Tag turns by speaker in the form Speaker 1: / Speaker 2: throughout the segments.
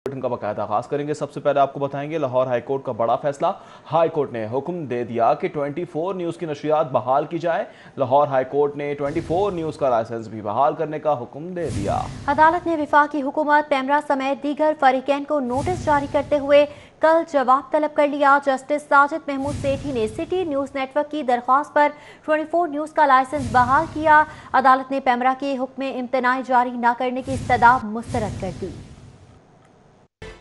Speaker 1: का बाकायदा आगाज करेंगे। सबसे पहले आपको बताएंगे लाहौर हाई कोर्ट का बड़ा फैसला। हाई कोर्ट ने हुक्म दे दिया कि 24 न्यूज़ की नशरियात बहाल की जाए। लाहौर हाई कोर्ट ने 24 न्यूज़ का लाइसेंस भी बहाल करने का हुक्म दे दिया।
Speaker 2: अदालत ने वफाकी हुकूमत, पैमरा समेत दीगर फरीकैन को नोटिस जारी करते हुए कल जवाब तलब कर लिया। जस्टिस साजिद महमूद सेठी ने सिटी न्यूज़ नेटवर्क की दरख्वास्त पर 24 न्यूज़ का लाइसेंस बहाल किया। अदालत ने पैमरा के हुक्म इम्तनाई जारी न करने की इस्तदा मुस्तरद कर दी।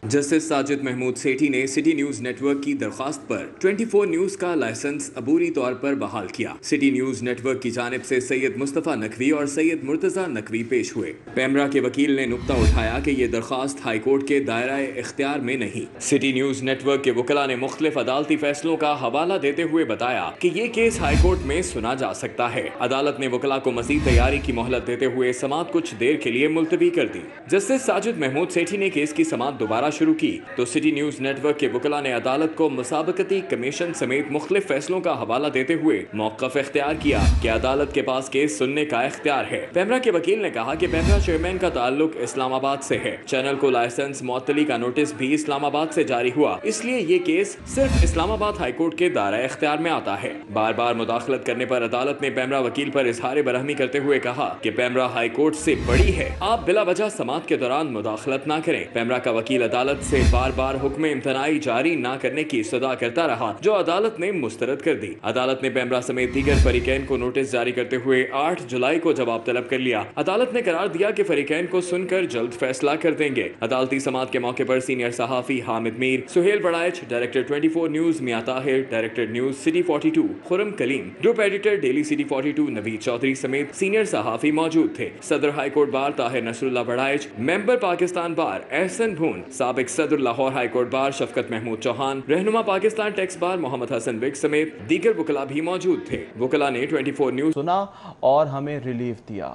Speaker 3: जस्टिस साजिद महमूद सेठी ने सिटी न्यूज नेटवर्क की दरख्वास्त पर 24 न्यूज का लाइसेंस अबूरी तौर पर बहाल किया। सिटी न्यूज नेटवर्क की जानिब से सैयद मुस्तफा नकवी और सैयद मुर्तजा नकवी पेश हुए। पैमरा के वकील ने नुक्ता उठाया कि ये दरख्वास्त हाई कोर्ट के दायरा इख्तियार में नहीं। सिटी न्यूज नेटवर्क के वकला ने मुख्तलिफ अदालती फैसलों का हवाला देते हुए बताया कि ये केस हाई कोर्ट में सुना जा सकता है। अदालत ने वकला को मजीद तैयारी की मोहलत देते हुए समाअत कुछ देर के लिए मुलतवी कर दी। जस्टिस साजिद महमूद सेठी ने केस की समाअत दोबारा शुरू की तो सिटी न्यूज नेटवर्क के वकला ने अदालत को मुसाबकती कमीशन समेत मुख्तलिफ फैसलों का हवाला देते हुए मौक़िफ़ इख्तियार किया कि अदालत के पास केस सुनने का इख्तियार है। पैमरा के वकील ने कहा कि पैमरा चेयरमैन का ताल्लुक इस्लामाबाद से है। चैनल को लाइसेंस मुअत्तली का नोटिस भी इस्लामाबाद से जारी हुआ, इसलिए ये केस सिर्फ इस्लामाबाद हाई कोर्ट के दायरा इख्तियार में आता है। बार बार मुदाखलत करने पर अदालत ने पैमरा वकील पर इजहार बरहमी करते हुए कहा कि पैमरा हाई कोर्ट से बड़ी है, आप बिला वजह समाअत के दौरान मुदाखलत न करें। पैमरा का वकील अदालत से बार बार हुक्म इम्तनाई जारी न करने की सदा करता रहा, जो अदालत ने मुस्तरद कर दी। अदालत ने पैमरा समेत दीगर फरीकैन को नोटिस जारी करते हुए 8 जुलाई को जवाब तलब कर लिया। अदालत ने करार दिया कि फरीकैन को सुनकर जल्द फैसला कर देंगे। अदालती समाअत के मौके पर सीनियर सहाफी Hamid Mir, Suhail Baraich, director 24 news Mian Tahir, director news city 42 Khurram Kaleem, group editor daily city 42 Naveed Chaudhry समेत सीनियर सहाफी मौजूद थे। सदर high court bar Tahir Nasrullah Baraich, member Pakistan bar Ahsan Bhoon, साबिक सदर Lahore high court bar Shafqat Mahmood Chauhan, रहनुमा पाकिस्तान टैक्स बार मोहम्मद हसन विक समेत दीगर वकला भी मौजूद थे। वकला ने 24 न्यूज
Speaker 1: सुना और हमें रिलीफ दिया।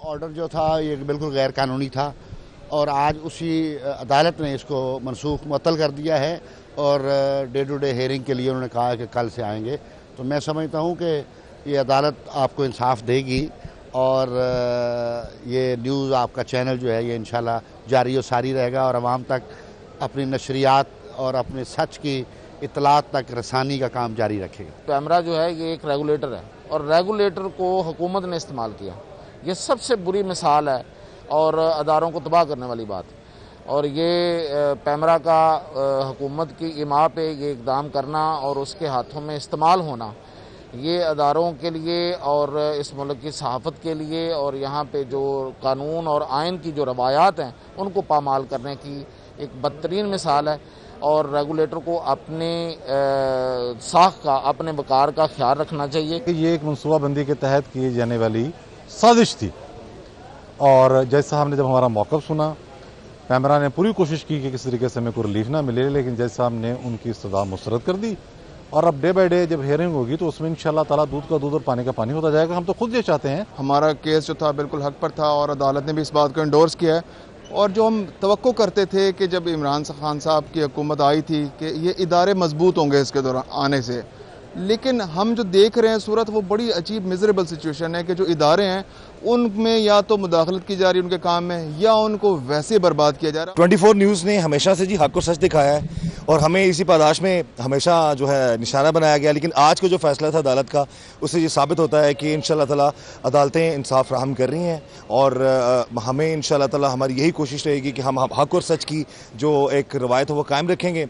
Speaker 4: ऑर्डर जो था ये बिल्कुल गैर कानूनी था और आज उसी अदालत ने इसको मनसूख मुअत्तल कर दिया है और डे टू डे हेयरिंग के लिए उन्होंने कहा है कि कल से आएंगे। तो मैं समझता हूँ कि ये अदालत आपको इंसाफ देगी और ये न्यूज़ आपका चैनल जो है ये इंशाल्लाह जारी और सारी रहेगा और आवाम तक अपनी नशरियात और अपने सच की इतलात तक रसानी का काम जारी रखेगा।
Speaker 5: पैमरा जो है ये एक रेगुलेटर है और रेगुलेटर को हुकूमत ने इस्तेमाल किया, ये सबसे बुरी मिसाल है और अदारों को तबाह करने वाली बात। और ये पैमरा का हुकूमत की इमा पे ये इक़दाम करना और उसके हाथों में इस्तेमाल होना, ये अदारों के लिए और इस मुल्क की सहाफ़त के लिए और यहाँ पे जो कानून और आइन की जो रवायात हैं उनको पामाल करने की एक बदतरीन मिसाल है। और रेगुलेटर को अपने साख का, अपने वकार का ख्याल रखना चाहिए।
Speaker 6: ये एक मनसूबाबंदी के तहत की जाने वाली साजिश थी और जज साहब ने जब हमारा मौक़िफ़ सुना, पैमरा ने पूरी कोशिश की कि किसी तरीके से हमें कोई रिलीफ ना मिले, लेकिन जज साहब ने उनकी इस्तदा मुस्तरद कर दी और अब डे बाय डे जब हेयरिंग होगी तो उसमें इंशाल्लाह ताला दूध का दूध और पानी का पानी होता जाएगा। हम तो खुद ये चाहते हैं।
Speaker 7: हमारा केस जो था बिल्कुल हक पर था और अदालत ने भी इस बात को इंडोर्स किया है और जो हम तवक्को करते थे कि जब इमरान खान साहब की हुकूमत आई थी कि ये इदारे मजबूत होंगे इसके दौरान आने से, लेकिन हम जो देख रहे हैं सूरत वो बड़ी अजीब मिजरेबल सिचुएशन है कि जो इदारे हैं उनमें या तो मुदाखलत की जा रही है उनके काम में या उनको वैसे बर्बाद किया जा रहा है।
Speaker 8: 24 न्यूज़ ने हमेशा से जी हक और सच दिखाया है और हमें इसी पादाश में हमेशा जो है निशाना बनाया गया, लेकिन आज का जो फैसला था अदालत का उससे ये साबित होता है कि इंशाल्लाह ताला अदालतें इंसाफ फराहम कर रही हैं और हमें इंशाल्लाह ताला हमारी यही कोशिश रहेगी कि हम हक और सच की जो एक रवायत है वो कायम रखेंगे।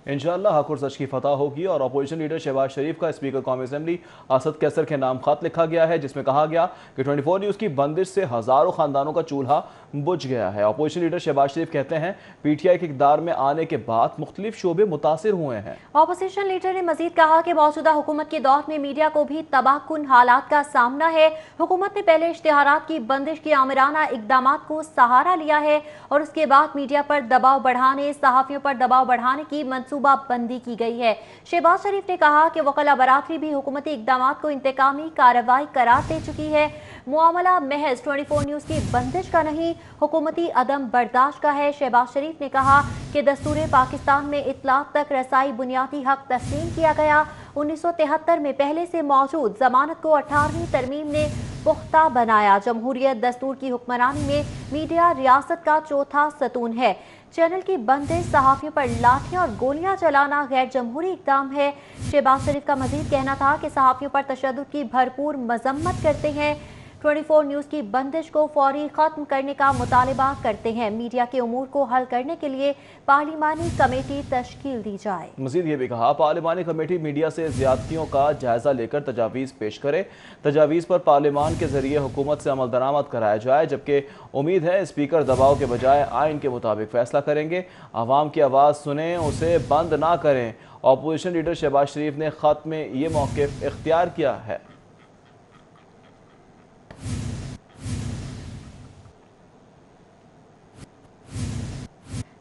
Speaker 1: इंशाअल्लाह हक और सच की फतह होगी। और अपोजिशन लीडर शहबाज शरीफ का स्पीकर कौमी असम्बली असद कैसर के नाम खत लिखा गया है, जिसमें कहा गया कि 24 न्यूज़ की बंदिश से हज़ारों ख़ानदानों का चूल्हा बुझ गया है। अपोजिशन लीडर शहबाज शरीफ कहते हैं पीटीआई के इक़्तिदार में आने के बाद मुख्तलिफ शोबे मुतासिर हुए हैं।
Speaker 2: अपोजिशन लीडर ने मजीद कहा कि मौजूदा हुकूमत के दौर में मीडिया को भी तबाहकुन हालात का सामना है। हुकूमत ने पहले इश्तिहारात की बंदिश के आमिराना इकदाम को सहारा लिया है और उसके बाद मीडिया पर दबाव बढ़ाने, सहाफ़ियों पर दबाव बढ़ाने की मनसूबा बंदी की गई है। शहबाज शरीफ ने कहा कि वकला बरादरी भी हुकूमती इकदाम को इंतकामी कार्रवाई करार दे चुकी है। मुआमला महज 24 न्यूज़ की बंदिश का नहीं, हुकूमती अदम बर्दाश्त का है। शहबाज शरीफ ने कहा कि दस्तूर पाकिस्तान में इत्तलात तक रसाई बुनियादी हक तस्लीम किया गया। 1973 में पहले से मौजूद जमानत को 18वीं तरमीम ने पुख्ता बनाया। जमहूरियत दस्तूर की हुक्मरानी में मीडिया रियासत का चौथा सतून है। चैनल की बंदिश, सहाफ़ियों पर लाठियां और गोलियां चलाना गैर जमहूरी इक़दाम है। शहबाज शरीफ का मजीद कहना था कि सहाफ़ियों पर तशद्दुद की भरपूर मजम्मत करते हैं। 24 न्यूज़ की बंदिश को फौरी ख़त्म करने का मुतालबा करते हैं। मीडिया के उमूर को हल करने के लिए पार्लिमानी कमेटी तश्कील दी जाए।
Speaker 1: मज़ीद ये भी कहा, पार्लिमानी कमेटी मीडिया से ज़्यादतियों का जायज़ा लेकर तजावीज़ पेश करे। तजावीज़ पर पार्लिमान के ज़रिए हुकूमत से अमल दरामद कराया जाए, जबकि उम्मीद है स्पीकर दबाव के बजाय आइन के मुताबिक फ़ैसला करेंगे। आवाम की आवाज़ सुनें, उसे बंद ना करें। अपोजिशन लीडर शहबाज शरीफ ने ख़त में ये मौक़िफ़ इख्तियार किया है।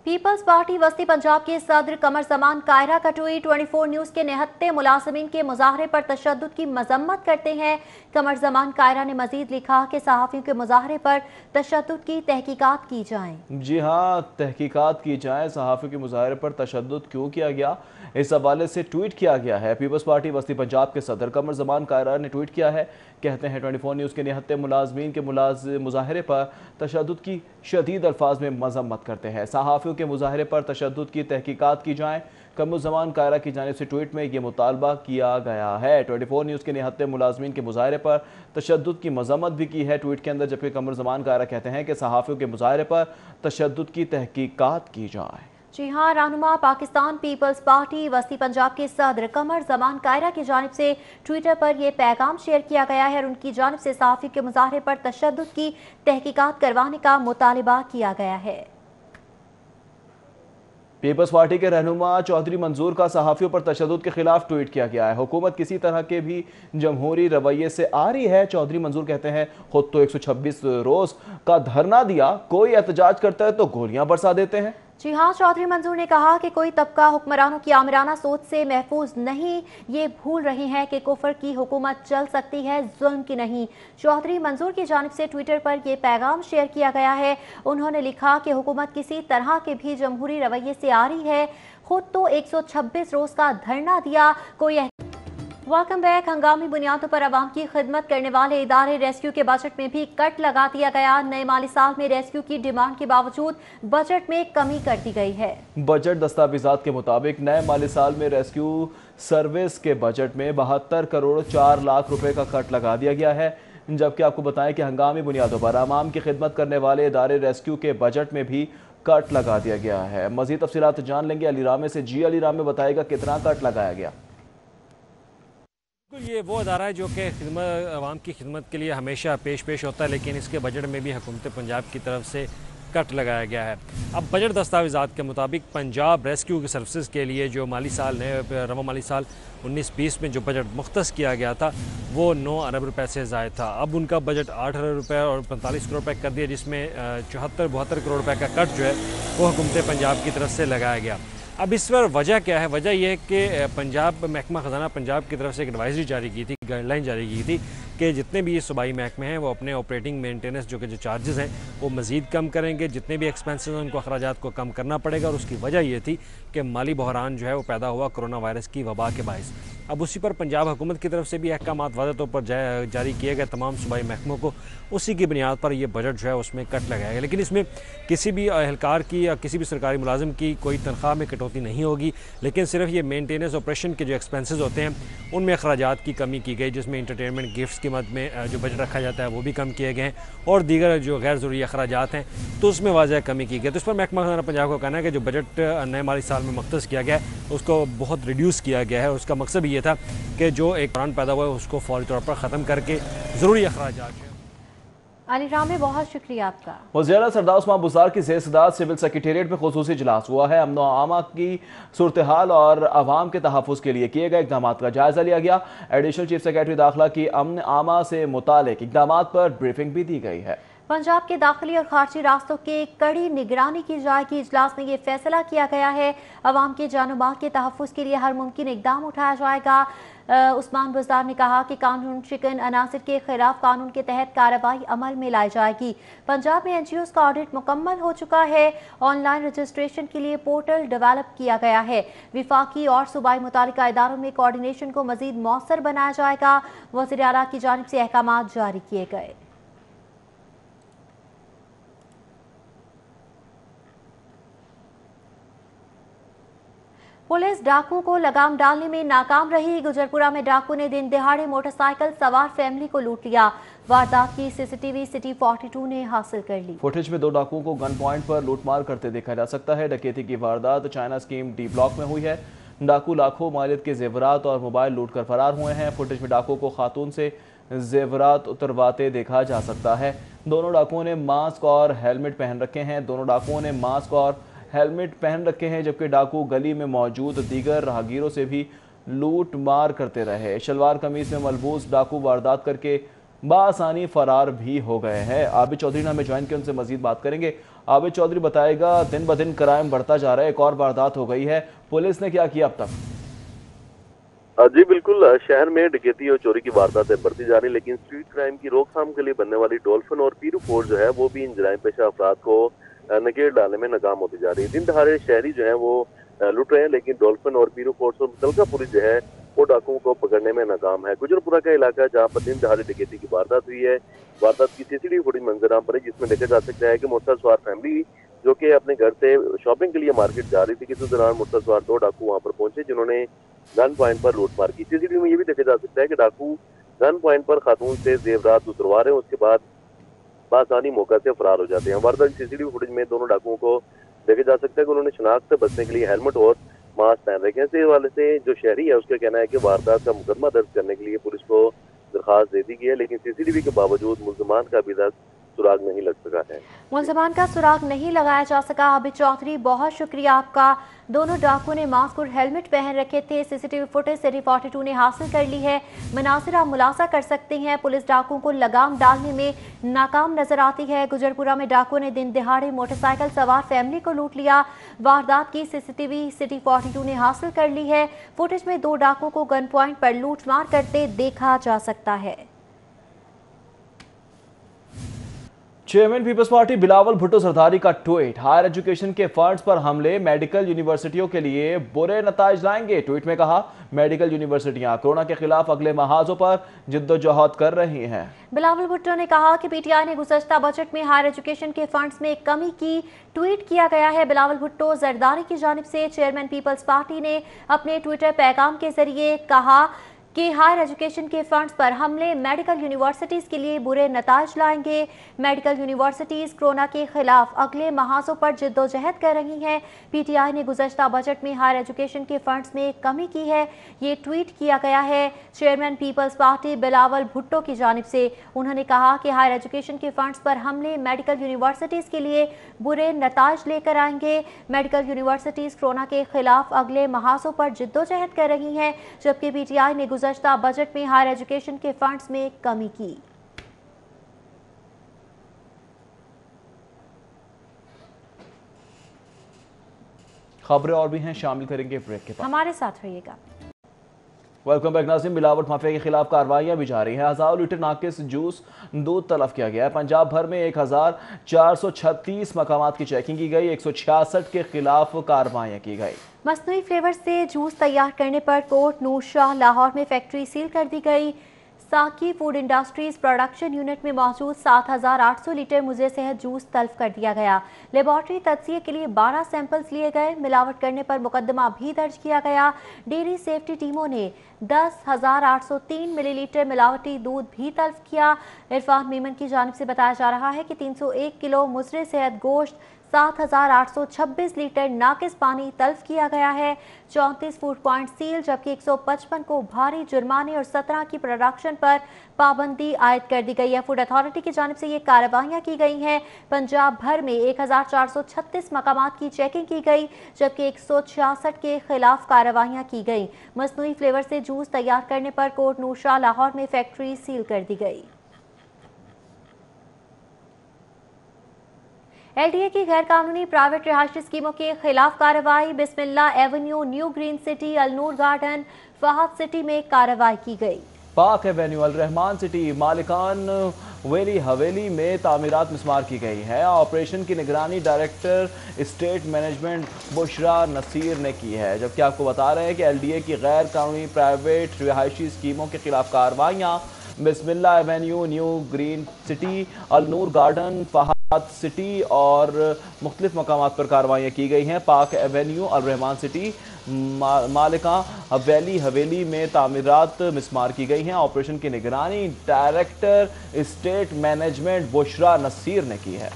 Speaker 2: पीपल्स पार्टी वस्ती पंजाब के सदर कमर जमान कायरा का ट्वीट 24 न्यूज़ के निहत्ते मुलाजमीन के मुजाहरे पर तशद्दुद की मजम्मत करते हैं। कमर जमान कायरा ने मजीद लिखा कि सहाफ़ियों के मुजाहरे पर तशद्दुद की तहकीकात की जाएं।
Speaker 1: जी हाँ, तहकीकात की जाएं। सहाफ़ियों के मुजाहरे पर तशद्दुद क्यों किया गया, इस हवाले से ट्वीट किया गया है। पीपल्स पार्टी वस्ती पंजाब के सदर कमर जमान कायरा ने ट्वीट किया है। कहते हैं 24 न्यूज़ के निहत्ते मुलाजमीन के मुजाहरे पर तशद्दुद की शदीद अल्फाज में मजम्मत करते हैं। सहाफ़ियों के मुजाहरे पर तशद्दुद की तहकीकात की जाएं। कमर जमान कायरा की जानिब से ट्वीट में ये मुतालबा किया गया है। 24 न्यूज़ के निहत्ते मुलाजमीन के मुजाहरे पर तशद्दुद की मजम्मत भी की है ट्वीट के अंदर, जबकि कमर जमान कायरा कहते हैं कि सहाफ़ियों के मुजाहरे पर तशद्दुद की तहकीकात की जाए।
Speaker 2: जी हाँ, रहनुमा पाकिस्तान पीपल्स पार्टी वस्ती पंजाब के सदर कमर जमान कायरा की जानिब से ट्विटर पर यह पैगाम शेयर किया गया है और उनकी जानिब से सहाफ़ी के मुजाहरे पर तशद्दुद की तहकीकात करवाने का मुतालबा किया गया है।
Speaker 1: पीपल्स पार्टी के रहनुमा चौधरी मंजूर का सहाफ़ियों पर तशद्दुद के खिलाफ ट्वीट किया गया है। हुकूमत किसी तरह के भी जमहूरी रवैये से आ रही है। चौधरी मंजूर कहते हैं, खुद तो 126 रोज़ का धरना दिया, कोई एहतजाज करता है तो गोलियां बरसा देते हैं।
Speaker 2: जी हाँ, चौधरी मंजूर ने कहा कि कोई तबका हुक्मरानों की आमिराना सोच से महफूज नहीं, ये भूल रहे हैं कि कुफर की हुकूमत चल सकती है, जुल्म की नहीं। चौधरी मंजूर की जानिब से ट्विटर पर यह पैगाम शेयर किया गया है। उन्होंने लिखा कि हुकूमत किसी तरह के भी जमहूरी रवैये से आ रही है, खुद तो 126 रोज का धरना दिया, कोई। Welcome back. हंगामी बुनियादों पर आवाम की खिदमत करने वाले इदारे रेस्क्यू के बजट में भी कट लगा दिया गया। नए माली साल में रेस्क्यू की डिमांड के बावजूद बजट में कमी कर दी गई है।
Speaker 1: बजट दस्तावेजात के मुताबिक नए माली साल में रेस्क्यू सर्विस के बजट में 72 करोड़ 4 लाख रुपए का कट लगा दिया गया है। जबकि आपको बताएं कि हंगामी बुनियादों पर आवाम की खिदमत करने वाले इदारे रेस्क्यू के बजट में भी कट लगा दिया गया है। मजीद तफसीलात जान लेंगे अली रामे से। जी अली रामे, बताएगा कितना कट लगाया गया?
Speaker 9: ये वो अदारा है जो कि आवाम की खिदमत के लिए हमेशा पेश होता है, लेकिन इसके बजट में भी हुकूमत पंजाब की तरफ से कट लगाया गया है। अब बजट दस्तावेज़ात के मुताबिक पंजाब रेस्क्यू की सर्विसेज के लिए जो माली साल रवा माली साल 19-20 में जो बजट मुख्तस किया गया था वो 9 अरब रुपए से ज़ायद था। अब उनका बजट 8 अरब रुपये और 45 करोड़ रुपये कर दिया, जिसमें 74-72 करोड़ रुपये का कट जो है वो हुकूमत पंजाब की तरफ से लगाया गया। अब इस पर वजह क्या है? वजह यह है कि पंजाब महकमा ख़जाना पंजाब की तरफ से एक एडवाइजरी जारी की थी, गाइडलाइन जारी की थी कि जितने भी ये सूबाई महकमे हैं वो अपने ऑपरेटिंग मेंटेनेंस जो चार्जेस हैं वो मज़ीद कम करेंगे, जितने भी एक्सपेंसेस हैं उनको अखराजात को कम करना पड़ेगा। और उसकी वजह ये थी कि माली बहरान जो है वो पैदा हुआ कोरोना वायरस की वबा के बायस। अब उसी पर पंजाब हुकूमत की तरफ से भी अहकामात वाज़ेह तौर पर जारी किए गए तमाम सूबाई महकमों को, उसी की बुनियाद पर यह बजट जो है उसमें कट लगाया गया। लेकिन इसमें किसी भी एहलकार की या किसी भी सरकारी मुलाजिम की कोई तनख्वाह में कटौती नहीं होगी, लेकिन सिर्फ ये मेंटेनेंस ऑपरेशन के जो एक्सपेंसेस होते हैं उनमें अखराजात की कमी की गई, जिसमें इंटरटेनमेंट गिफ्ट्स की मद में जो बजट रखा जाता है वो भी कम किए गए हैं और दीगर जो गैर ज़रूरी अखराजात हैं तो उसमें वाज़ह कमी की गई। तो इस पर महकमा ख़जाना पंजाब को कहना है कि जो बजट नए माली साल में मुख्तस किया गया है उसको बहुत रिड्यूस किया गया है। उसका मकसद भी ये था कि जो एक बहरान पैदा हुआ है उसको फौरी तौर पर ख़त्म करके ज़रूरी अखराजात हैं।
Speaker 2: अली रामे, बहुत शुक्रिया आपका।
Speaker 1: वज़ीर सरदार उस्मान बुज़दार की ज़ेर-ए-सदारत सिविल सेक्रेटेरिएट में खुसूसी इजलास हुआ है। अमन व आमा की सूरत हाल और आवाम के तहफ़्फ़ुज़ के लिए किए गए इक़दामात का जायज़ा लिया गया। एडिशनल चीफ सेक्रेटरी दाखिला की अमन आमा से मुतालिक इक़दामात पर ब्रीफिंग भी दी गई है।
Speaker 2: पंजाब के दाखिली और खारजी रास्तों के कड़ी निगरानी की जाएगी। इजलास में ये फैसला किया गया है अवाम के जान माल के तहफ़्फ़ुज़ के लिए हर मुमकिन इक़दाम उठाया जाएगा। उस्मान बुज़दार ने कहा कि कानून शिकन अनासिर के खिलाफ कानून के तहत कार्रवाई अमल में लाई जाएगी। पंजाब में NGOs का ऑडिट मुकम्मल हो चुका है। ऑनलाइन रजिस्ट्रेशन के लिए पोर्टल डेवलप किया गया है। विफाकी और सूबाई मुतालिका इदारों में कोऑर्डिनेशन को मज़ीद मौसर बनाया जाएगा। वज़ीर आला की जानिब से अहकाम जारी किए गए। पुलिस डाकुओं को लगाम डालने में नाकाम रही। गुजरपुरा में डाकू ने दिन दिहाड़े मोटरसाइकिल सवार फैमिली को लूट लिया। वारदात की CCTV सिटी 42 ने हासिल कर ली।
Speaker 1: फुटेज में 2 डाकुओं को गन पॉइंट पर लूटमार करते देखा जा सकता है। डकैती की वारदात चाइना स्कीम D ब्लॉक में हुई है। डाकू लाखों मालियत के जेवरात और मोबाइल लूट कर फरार हुए हैं। फुटेज में डाकुओं को खातून से जेवरात उतरवाते देखा जा सकता है। दोनों डाकुओं ने मास्क और हेलमेट पहन रखे हैं जबकि डाकू गली में मौजूद दीगर राहगीरों से भी लूट मार करते रहे। शलवार कमीज में मलबूस डाकू वारदात करके बासानी फरार भी हो गए हैं। आबिद चौधरी ने हमें ज्वाइन किया, उनसे मजीद बात करेंगे। आबिद चौधरी बताएगा, दिन ब दिन क्राइम बढ़ता जा रहा है, एक और वारदात हो गई है, पुलिस ने क्या किया अब तक?
Speaker 10: जी बिल्कुल, शहर में डकैती और चोरी की वारदातें बढ़ती जा रही, लेकिन स्ट्रीट क्राइम की रोकथाम के लिए बनने वाली डॉल्फिन और पीरू फोर्स जो है वो भी इन जराइम पेशा अफराद को नकेल डालने में नाकाम होती जा रही है। दिन दहाड़े शहरी जो है वो लुट रहे हैं, लेकिन डॉल्फिन और पीरू फोर्स और मुतलका पुलिस जो है वो डाकुओं को पकड़ने में नाकाम है। गुजरपुरा का इलाका जहाँ पर दिन दहाड़े डकैती की वारदात हुई है, वारदात की CCTV फुटेज मंजर आम पर है, जिसमें देखा जा सकता है कि मोटरसाइकिल सवार फैमिली जो कि अपने घर से शॉपिंग के लिए मार्केट जा रही थी, किसी दौरान मोटरसाइकिल सवार 2 डाकू वहां पर पहुंचे जिन्होंने गन पॉइंट पर लूटमार की। CCTV में ये भी देखा जा सकता है कि डाकू गन पॉइंट पर खातून से जेवरात उतरवा रहे हैं, उसके बाद बासानी मौका से फरार हो जाते हैं। वारदात CCTV फुटेज में दोनों डाकुओं को देखा जा सकता है कि उन्होंने शनाख्त से बचने के लिए हेलमेट और मास्क पहन रखे हैं। इस वाले से जो शहरी है उसका कहना है कि वारदात का मुकदमा दर्ज करने के लिए पुलिस को दरखास्त दे दी गई है, लेकिन CCTV के बावजूद मुल्ज़मान का अभी तक सुराग नहीं लग सका है।
Speaker 2: मुल्ज़मान का सुराग नहीं लगाया जा सका। आबिद चौधरी, बहुत शुक्रिया आपका। दोनों डाकुओं ने मास्क और हेलमेट पहन रखे थे। CCTV फुटेज सिटी 42 ने हासिल कर ली है। मनासिर आप मुलासा कर सकते हैं, पुलिस डाकुओं को लगाम डालने में नाकाम नजर आती है। गुजरपुरा में डाकुओं ने दिन दिहाड़े मोटरसाइकिल सवार फैमिली को लूट लिया। वारदात की CCTV सिटी 42 ने हासिल कर ली है। फुटेज में 2 डाकुओं को गन पॉइंट पर लूटमार करते देखा जा सकता है।
Speaker 1: Chairman peoples party Bilawal Bhutto Zardari का ट्वीट, हायर एजुकेशन के फंड्स पर हमले मेडिकल यूनिवर्सिटियों के लिए बुरे नताइज लाएंगे। ट्वीट में कहा, मेडिकल यूनिवर्सिटियां कोरोना के खिलाफ अगले महाजों पर जिद्दोजहद कर रही हैं।
Speaker 2: बिलावल भुट्टो ने कहा कि PTI ने गुज़श्ता बजट में हायर एजुकेशन के फंड्स में कमी की। ट्वीट किया गया है। बिलावल भुट्टो जरदारी की जानिब से चेयरमैन पीपल्स पार्टी ने अपने ट्विटर पैगाम के जरिए कहा कि हायर एजुकेशन के फंड्स पर हमले मेडिकल यूनिवर्सिटीज़ के लिए बुरे नताइज लाएंगे। मेडिकल यूनिवर्सिटीज़ कोरोना के खिलाफ अगले महाजों पर जिद्दोजहद कर रही हैं। PTI ने गुज़श्ता बजट में हायर एजुकेशन के फंड्स में कमी की है, ये ट्वीट किया गया है chairman peoples party Bilawal Bhutto की जानिब से। उन्होंने कहा कि हायर एजुकेशन के फंड्स पर हमले मेडिकल यूनिवर्सिटीज़ के लिए बुरे नताइज लेकर आएंगे। मेडिकल यूनिवर्सिटीज़ कोरोना के खिलाफ अगले महाजों पर जिद्दोजहद कर रही हैं, जबकि PTI ने गुज़श्ता बजट में हायर एजुकेशन के फंड्स में कमी की।
Speaker 1: खबरें और भी हैं, शामिल करेंगे ब्रेक के बाद,
Speaker 2: हमारे साथ रहिएगा।
Speaker 1: वेलकम बैक नाज़रीन। मिलावट माफिया के खिलाफ कार्रवाइयां भी जारी हैं। हज़ारों लीटर नाकिस जूस दूध तलब किया गया है। पंजाब भर में 1436 मकामात की चेकिंग की गई, 166 के खिलाफ कार्रवाइयां की गई।
Speaker 2: मसनूई फ्लेवर से जूस तैयार करने पर कोट नूर शाह लाहौर में फैक्ट्री सील कर दी गई। साकी फूड इंडस्ट्रीज प्रोडक्शन यूनिट में मौजूद 7800 लीटर मुज़े सेहत जूस तल्फ कर दिया गया। लेबॉर्ट्री तज्जिए के लिए 12 सैंपल्स लिए गए। मिलावट करने पर मुकदमा भी दर्ज किया गया। डेयरी सेफ्टी टीमों ने 10,803 मिलीलीटर मिलावटी दूध भी तल्फ किया। इरफान मीमन की जानिब से बताया जा रहा है कि 301 किलो मुज़रे सेहत गोश्त, 7,826 लीटर नाकिस पानी तल्फ किया गया है। 34 फूड पॉइंट सील, जबकि 155 को भारी जुर्माने और 17 की प्रोडक्शन पर पाबंदी आयद कर दी गई है। फूड अथॉरिटी की जानिब से ये कार्रवाइयाँ की गई हैं। पंजाब भर में 1436 मकामात की चेकिंग की गई, जबकि 166 के खिलाफ कार्रवाइयाँ की गई। मसनूई फ्लेवर से जूस तैयार करने पर कोट नूर शाह लाहौर में फैक्ट्री सील कर दी गई। LDA की गैर कानूनी प्राइवेट रिहायशी स्कीमों के खिलाफ कार्रवाई। Bismillah avenue, new green city, Alnoor garden, Fahad city में कार्रवाई की गई।
Speaker 1: पाक एवेन्यू, अल रहमान सिटी, मालिकान वेली हवेली में तामीरात मिस्मार की गई है। ऑपरेशन की निगरानी director state management Bushra Naseer ने की है। जबकि आपको बता रहे हैं कि LDA की गैर कानूनी प्राइवेट रिहायशी स्कीमों के खिलाफ कार्रवाइयाँ Bismillah avenue, new green city, Alnoor garden, Fahad city और मुख्तलिफ मकामात पर कार्रवाइयाँ की गई हैं। पाक एवेन्यू, अल रहमान सिटी, मालिका वैली हवेली में तामीरात मिस्मार की गई हैं। ऑपरेशन की निगरानी director state management Bushra Naseer ने की है।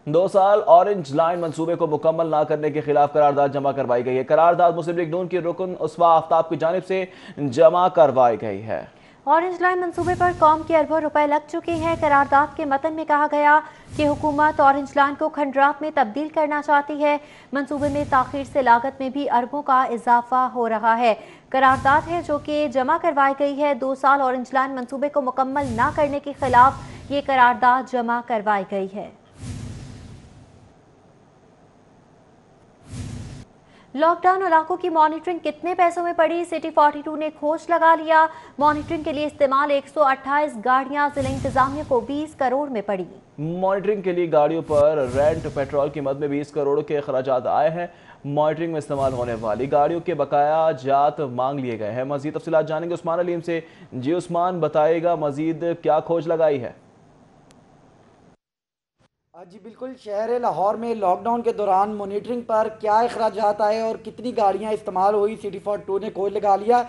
Speaker 1: 2 साल ऑरेंज लाइन मंसूबे को मुकम्मल ना करने के खिलाफ करारदाद जमा करवाई गई है। करारदाद मुस्लिम लीग नून की रुकन उसवा आफ्ताब की जानिब से जमा करवाई गई है।
Speaker 2: ऑरेंज लाइन मंसूबे पर कौम के अरबों रुपए लग चुके हैं। करारदाद के मतन में कहा गया कि हुकूमत ऑरेंज लाइन को खंडरात में तब्दील करना चाहती है। मंसूबे में ताखीर से लागत में भी अरबों का इजाफा हो रहा है। करारदाद है जो कि जमा करवाई गई है। 2 साल ऑरेंज लाइन मंसूबे को मुकम्मल ना करने के खिलाफ ये करारदाद जमा करवाई गई है। लॉकडाउन इलाकों की मॉनिटरिंग कितने पैसों में पड़ी? सिटी 42 ने खोज लगा लिया। मॉनिटरिंग के लिए इस्तेमाल 128 गाड़ियां जिला इंतजामिया को 20 करोड़ में पड़ी।
Speaker 1: मॉनिटरिंग के लिए गाड़ियों पर रेंट पेट्रोल की मद में 20 करोड़ के अखराजात आए हैं। मॉनिटरिंग में इस्तेमाल होने वाली गाड़ियों के बकाया जात मांग लिए गए हैं। मजीद तफसीलात जानेंगे उस्मान अलीम से। जी उस्मान, बताएगा मजीद क्या खोज लगाई है?
Speaker 11: जी बिल्कुल, शहर लाहौर में लॉकडाउन के दौरान मॉनिटरिंग पर क्या अखराजात आए और कितनी गाड़ियां इस्तेमाल हुई, सिटी 42 ने खोज लगा लिया।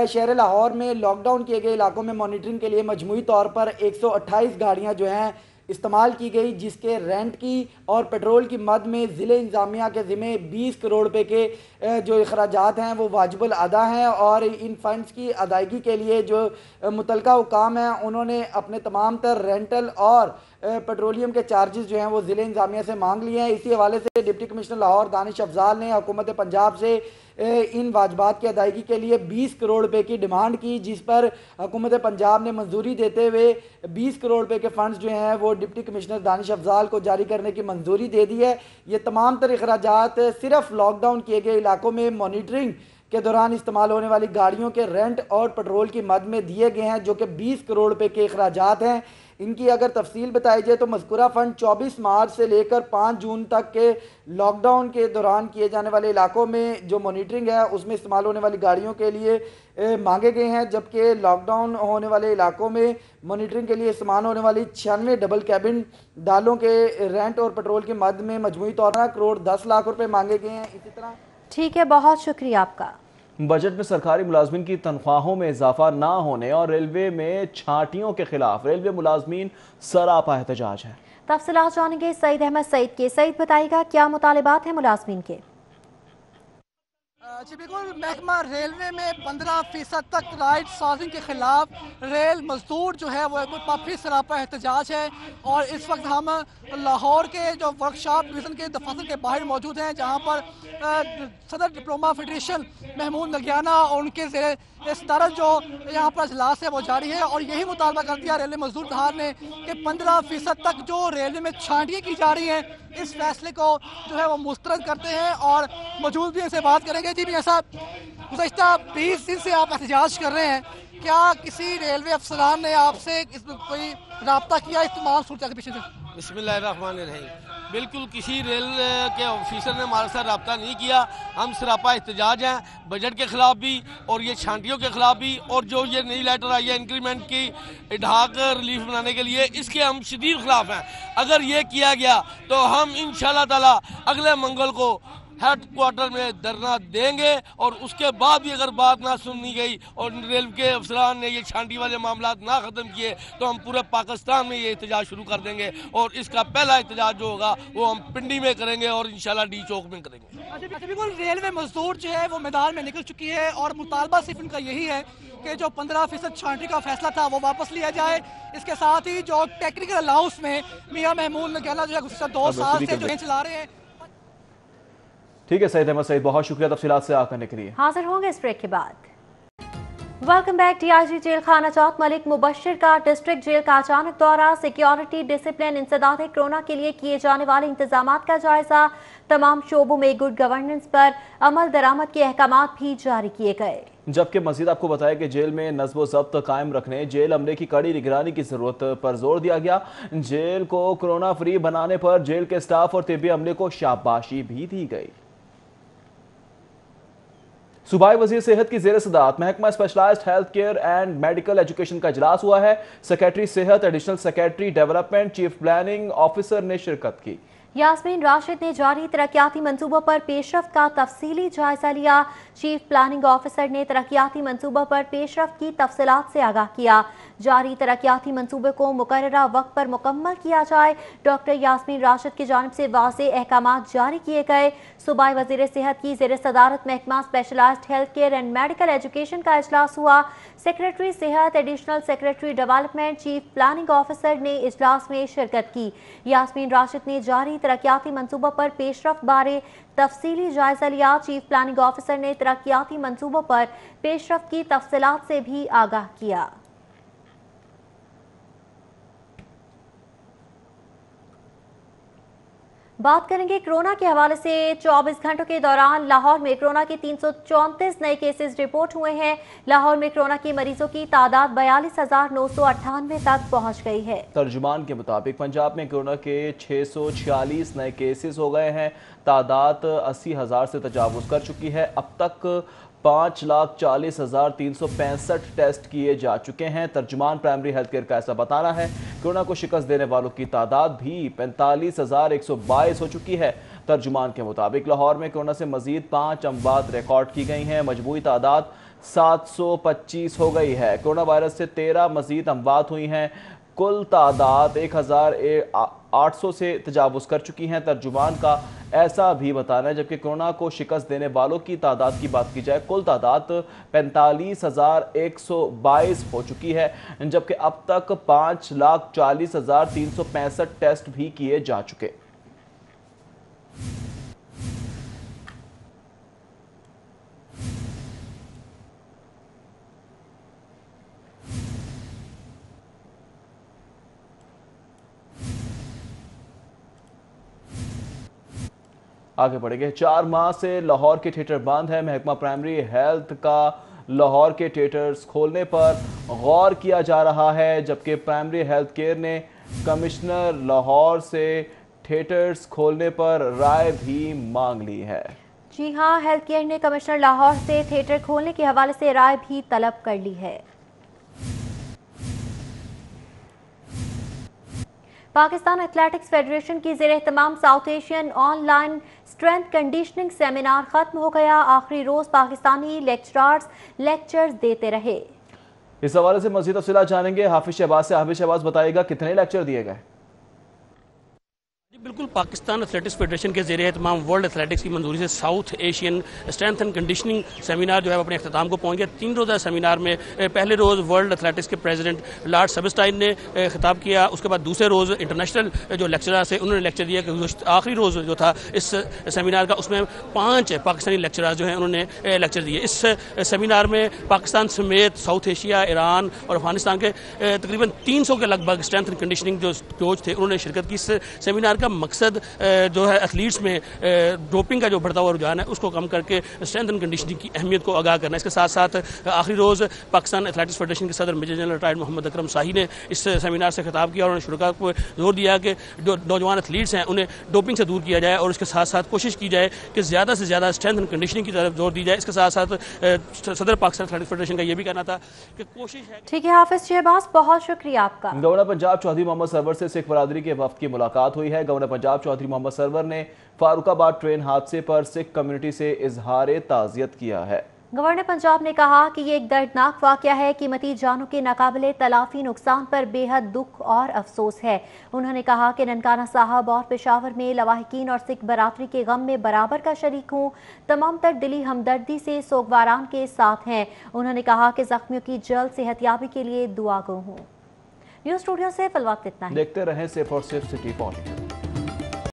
Speaker 11: शहर लाहौर में लॉकडाउन किए गए इलाकों में मॉनिटरिंग के लिए मजमूई तौर पर 128 गाड़ियां जो हैं इस्तेमाल की गई, जिसके रेंट की और पेट्रोल की मद में ज़िले इंतज़ामिया के ज़िम्मे 20 करोड़ रुपए के जो अखराजात हैं वो वाजिबुल अदा हैं। और इन फ़ंड्स की अदायगी के लिए जो मुतलका हुकाम हैं उन्होंने अपने तमाम तर रेंटल और पेट्रोलियम के चार्जेस जो हैं वो ज़िले इंतज़ामिया से मांग लिए हैं। इसी हवाले से डिप्टी कमिश्नर लाहौर दानिश अफजाल ने हुकूमत पंजाब से इन वाजबात की अदायगी के लिए 20 करोड़ रुपए की डिमांड की, जिस पर हुकूमत पंजाब ने मंजूरी देते हुए 20 करोड़ रुपए के फंड्स जो हैं वो डिप्टी कमिश्नर दानिश अफजाल को जारी करने की मंजूरी दे दी है। ये तमाम तर अखराजात सिर्फ लॉकडाउन किए गए इलाकों में मॉनिटरिंग के दौरान इस्तेमाल होने वाली गाड़ियों के रेंट और पेट्रोल की मद में दिए गए हैं, जो कि 20 करोड़ रुपए के अखराजात हैं। इनकी अगर तफसील बताई जाए तो मज़कूरा फ़ंड 24 मार्च से लेकर 5 जून तक के लॉकडाउन के दौरान किए जाने वाले इलाकों में जो मॉनिटरिंग है उसमें इस्तेमाल होने वाली गाड़ियों के लिए मांगे गए हैं। जबकि लॉकडाउन होने वाले इलाकों में मॉनिटरिंग के लिए इस्तेमाल होने वाली 96 डबल कैबिन डालों के रेंट और पेट्रोल की मद में मजमूई तौर पर 1 करोड़ 10 लाख रुपए मांगे गए हैं। इसी तरह
Speaker 2: ठीक है, बहुत शुक्रिया आपका।
Speaker 1: बजट में सरकारी मुलाजमीन की तनख्वाहों में इजाफा ना होने और रेलवे में छांटियों के खिलाफ रेलवे मुलाजमीन सरापा एहतजाज है।
Speaker 2: तफसीलात जानेंगे सईद अहमद सईद के। सईद, बताइएगा क्या मुतालिबात हैं मुलाजमीन के?
Speaker 12: जी बिल्कुल, महकमा रेलवे में 15% तक राइट साजिंग के खिलाफ रेल मजदूर जो है वो काफ़ी सरापा एहतजाज है। और इस वक्त हम लाहौर के जो वर्कशॉप डिवीज़न के दफातर के बाहर मौजूद हैं, जहां पर सदर डिप्लोमा फेडरेशन महमूद नगियाना और उनके सदारत जो यहाँ पर अजलास है वो जारी है। और यही मुतालबा कर दिया रेलवे मजदूर इत्तेहाद ने कि 15% तक जो रेलवे में छांटियाँ की जा रही हैं, इस फैसले को जो है वो मुस्तरद करते हैं। और मौजूद भी इनसे बात करेंगे। जी भी ऐसा गुज़श्ता 20 दिन से आप एहतजाज कर रहे हैं, क्या किसी रेलवे अफसरान ने आपसे कोई राब्ता किया इस तमाम सूरत के पीछे से?
Speaker 13: बिस्मिल्लाहिर्रहमानिर्रहीम, बिल्कुल किसी रेल के ऑफिसर ने हमारे साथ रब्ता नहीं किया। हम सरापा एहतजाज हैं, बजट के खिलाफ भी और ये छांटियों के खिलाफ भी, और जो ये नई लेटर आई है इंक्रीमेंट की इडहाक रिलीफ बनाने के लिए, इसके हम शदीद खिलाफ हैं। अगर ये किया गया तो हम इंशाअल्लाह ताला अगले मंगल को हेड क्वार्टर में धरना देंगे। और उसके बाद भी अगर बात ना सुनी गई और रेल के अफसरान ने ये छांटी वाले मामला ना ख़त्म किए तो हम पूरे पाकिस्तान में ये एहतजाज शुरू कर देंगे। और इसका पहला एहतजाज जो होगा वो हम पिंडी में करेंगे और इंशाल्लाह डी चौक में करेंगे।
Speaker 12: बिल्कुल, रेलवे मजदूर जो है वो मैदान में निकल चुकी है और मुतालबा सिर्फ इनका यही है कि जो 15% छांटी का फैसला था वो वापस लिया जाए। इसके साथ ही जो टेक्निकल अलाउंस में मियां महमूद नगियाना जो है गुज़श्ता 2 साल से जो चला रहे हैं।
Speaker 1: ठीक है सईद अहमद सईद, बहुत शुक्रिया तफसीलात से आकर के लिए।
Speaker 2: हाजिर होंगे इस ब्रेक के बाद। Welcome back. डीआईजी जेल खाना चौथ मलिक मुबशर का डिस्ट्रिक्ट जेल का अचानक दौरा, सिक्योरिटी, डिसिप्लिन, इंसदाद कोरोना के लिए किए जाने वाले इंतजामात का जायजा, तमाम शोबों में गुड गवर्नेंस पर अमल दरामद के अहकामात भी जारी किए गए।
Speaker 1: जबकि मजीद आपको बताया कि जेल में नज़्म व ज़ब्त कायम रखने, जेल अमले की कड़ी निगरानी की जरूरत पर जोर दिया गया। जेल को कोरोना फ्री बनाने पर जेल के स्टाफ और तिब्बी अमले को शाबाशी भी दी गई। सूबाई वजीर सेहत की जेर सदारत महकमा specialised health care and medical education का इजलास हुआ है। सेक्रेटरी सेहत, additional secretary development, chief planning officer ने शिरकत की।
Speaker 2: यास्मीन राशिद ने जारी तरक्याती मंसूबों पर पेशरफ्त का तफसीली जायजा लिया। चीफ प्लानिंग ऑफिसर ने तरक्याती मंसूबों पर पेशरफ्त की तफसीलात से आगाह किया। जारी तरक्याती मंसूबे को मुकर्ररा वक्त पर मुकम्मल किया जाए। डॉक्टर यास्मीन राशिद की जानिब से वाज़ेह अहकामात जारी किए गए। सूबाई वज़ीर सेहत की ज़ेर सदारत महकमा specialised health care and medical education का इजलास हुआ। सेक्रेटरी सेहत, additional secretary development, chief planning officer ने इजलास में शिरकत की। यास्मीन राशिद ने जारी तरक्याती मंसूबों पर पेशरफ्त बारे तफसीली जायजा लिया। चीफ प्लानिंग ऑफिसर ने तरक्याती मंसूबों पर पेशरफ्त की तफसीलात से भी आगाह किया। बात करेंगे कोरोना के हवाले से। 24 घंटों के दौरान लाहौर में कोरोना के 334 नए केसेस रिपोर्ट हुए हैं। लाहौर में कोरोना के मरीजों की तादाद 42,998 तक पहुंच गई है।
Speaker 1: तर्जुमान के मुताबिक पंजाब में कोरोना के 646 नए केसेस हो गए हैं। तादाद 80,000 से तजावुज कर चुकी है। अब तक 5,40,365 टेस्ट किए जा चुके हैं। तर्जुमान प्राइमरी हेल्थ केयर का ऐसा बताना है। कोरोना को शिकस्त देने वालों की तादाद भी 45,122 हो चुकी है। तर्जुमान के मुताबिक लाहौर में कोरोना से मजीद 5 अमवात रिकॉर्ड की गई हैं। मजमूई तादाद 725 हो गई है। कोरोना वायरस से 13 मजीद अमवात हुई हैं। कुल तादाद 1,800 से तजावुज कर चुकी हैं। तर्जुमान का ऐसा भी बताना है। जबकि कोरोना को शिकस्त देने वालों की तादाद की बात की जाए, कुल तादाद 45,122 हो चुकी है। जबकि अब तक 5,40,365 टेस्ट भी किए जा चुके। आगे बढ़ेंगे। 4 माह से लाहौर के थिएटर बंद है। महकमा प्राइमरी हेल्थ का लाहौर के थिएटर्स खोलने पर गौर किया जा रहा है। जबकि प्राइमरी हेल्थ केयर ने कमिश्नर लाहौर से थिएटर्स खोलने पर राय भी मांग ली है।
Speaker 2: जी हां, हेल्थ केयर ने कमिश्नर लाहौर से थिएटर खोलने के हवाले से राय भी तलब कर ली है। पाकिस्तान एथलेटिक्स फेडरेशन की ज़ेर एहतमाम south Asian online strength conditioning seminar खत्म हो गया। आखिरी रोज पाकिस्तानी लेक्चरर्स लेक्चर्स देते रहे।
Speaker 1: इस हवाले से मज़ीद तफसीलात जानेंगे हाफिज शहबाज से। हाफिज शहबाज, बताइएगा कितने लेक्चर दिए गए?
Speaker 14: बिल्कुल, पाकिस्तान एथलेटिक्स फेडरेशन के ज़ेर एहतमाम वर्ल्ड एथलेटिक्स की मंजूरी से south Asian strength and conditioning seminar जो है अपने अख्ताम को पहुंच गया। 3 रोज़ा सेमिनार में पहले रोज़ वर्ल्ड एथलेटिक्स के प्रेसिडेंट लॉर्ड सबस्टाइन ने खिताब किया। उसके बाद दूसरे रोज़ इंटरनेशनल जो लेक्चरर्स हैं उन्होंने लेक्चर दिया। कि आखिरी रोज़ जो था इस सेमिनार का, उसमें 5 पाकिस्तानी लेक्चरर्स जो हैं उन्होंने लेक्चर दिए। इस सेमिनार में पाकिस्तान समेत साउथ एशिया, ईरान और अफगानिस्तान के तकरीबन 300 के लगभग स्ट्रेंथ एंड कंडीशनिंग जो कोच थे उन्होंने शिरकत की। इस सेमिनार का मकसद जो है एथलीट्स में डोपिंग का जो बढ़ता हुआ रुझान है उसको कम करके स्ट्रेंथ एंड कंडीशनिंग की अहमियत को आगाह करना है। इसके साथ साथ आखिरी रोज़ पाकिस्तान एथलेटिक्स फेडरेशन के सदर major general retired Mohammad Akram शाही ने इस सेमिनार से खिताब किया और उन्होंने शुरुआत को जोर दिया कि जो नौजवान एथलीट्स हैं उन्हें डोपिंग से दूर किया जाए और उसके साथ साथ कोशिश की जाए कि ज़्यादा से ज़्यादा स्ट्रेंथ एंड कंडीशनिंग की तरफ जोर दी जाए। इसके साथ साथ सदर पाकिस्तान एथलेटिक्स फेडरेशन का यह भी कहना था कि कोशिश है।
Speaker 2: ठीक है हाफिज शहबाज, बहुत शुक्रिया आपका।
Speaker 1: गवर्नर पंजाब चौधरी मोहम्मद सरवर से सिख बरादरी के वफ्द की मुलाकात हुई है। गवर्नर पंजाब चौधरी मोहम्मद सरवर ने फारुखाबाद ट्रेन हादसे पर सिख कम्युनिटी से इजहार ताज़ियत किया है।
Speaker 2: गवर्नर पंजाब ने कहा कि ये एक दर्दनाक वाक़या है। कीमती जानों के नाकाबिले तलाफी नुकसान पर बेहद दुख और अफसोस है। उन्होंने कहा कि ननकाना साहब और पेशावर में लवाहिकीन और सिख बरादरी के गम में बराबर का शरीक हूँ। तमाम तर दिली हमदर्दी से सोगवारान के साथ हैं। उन्होंने कहा कि जख्मियों की जल्द सेहतयाबी के लिए दुआ गो हूँ। न्यूज़ स्टूडियो से फिलहाल इतना ही।
Speaker 1: देखते रहें सिर्फ और सिर्फ सिटी पॉलिटिक्स।